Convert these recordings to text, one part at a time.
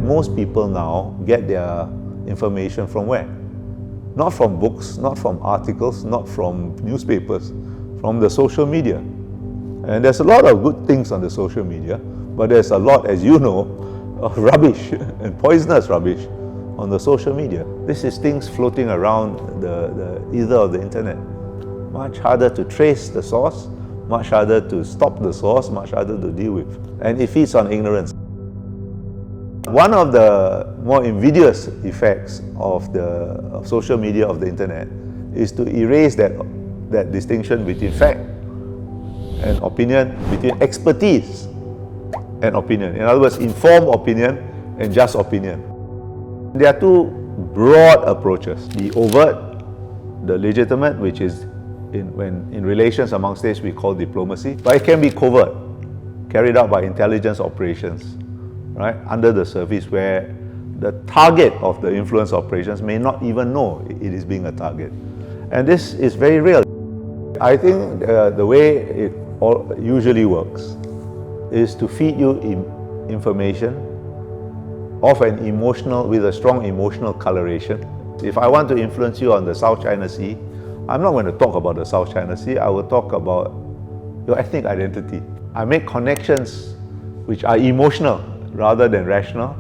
most people now get their information from where? Not from books, not from articles, not from newspapers, from the social media. And there's a lot of good things on the social media, but there's a lot, as you know, of rubbish and poisonous rubbish on the social media. This is things floating around the ether of the internet. Much harder to trace the source, much harder to stop the source, much harder to deal with. And it feeds on ignorance. One of the more invidious effects of social media, of the internet, is to erase that distinction between fact and opinion, between expertise and opinion. In other words, informed opinion and just opinion. There are two broad approaches: the overt, the legitimate, which is in relations among states we call diplomacy, but it can be covert, carried out by intelligence operations, right, under the surface, where the target of the influence operations may not even know it is being a target. And this is very real. I think the way it usually works is to feed you information of with a strong emotional coloration. If I want to influence you on the South China Sea, I'm not going to talk about the South China Sea, I will talk about your ethnic identity. I make connections which are emotional rather than rational,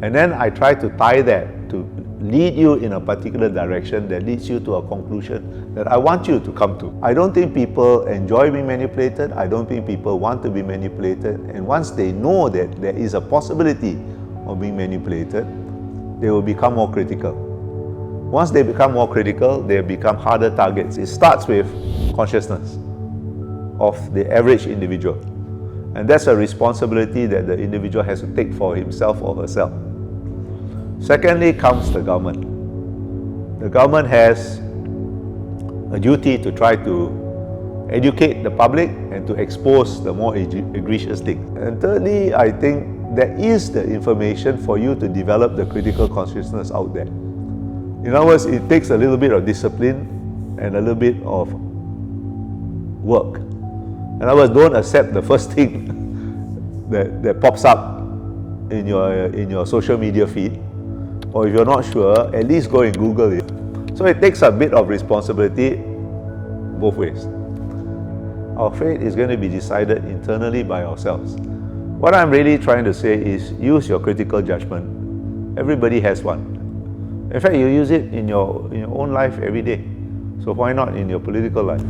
and then I try to tie that to lead you in a particular direction that leads you to a conclusion that I want you to come to. I don't think people enjoy being manipulated, I don't think people want to be manipulated, and once they know that there is a possibility of being manipulated, they will become more critical. Once they become more critical, they become harder targets. It starts with consciousness of the average individual. And that's a responsibility that the individual has to take for himself or herself. Secondly comes the government. The government has a duty to try to educate the public and to expose the more egregious things. And thirdly, I think there is the information for you to develop the critical consciousness out there. In other words, it takes a little bit of discipline and a little bit of work. In other words, don't accept the first thing that pops up in your social media feed. Or if you're not sure, at least go and Google it. So it takes a bit of responsibility both ways. Our fate is going to be decided internally by ourselves. What I'm really trying to say is use your critical judgment. Everybody has one. In fact, you use it in your own life every day. So why not in your political life?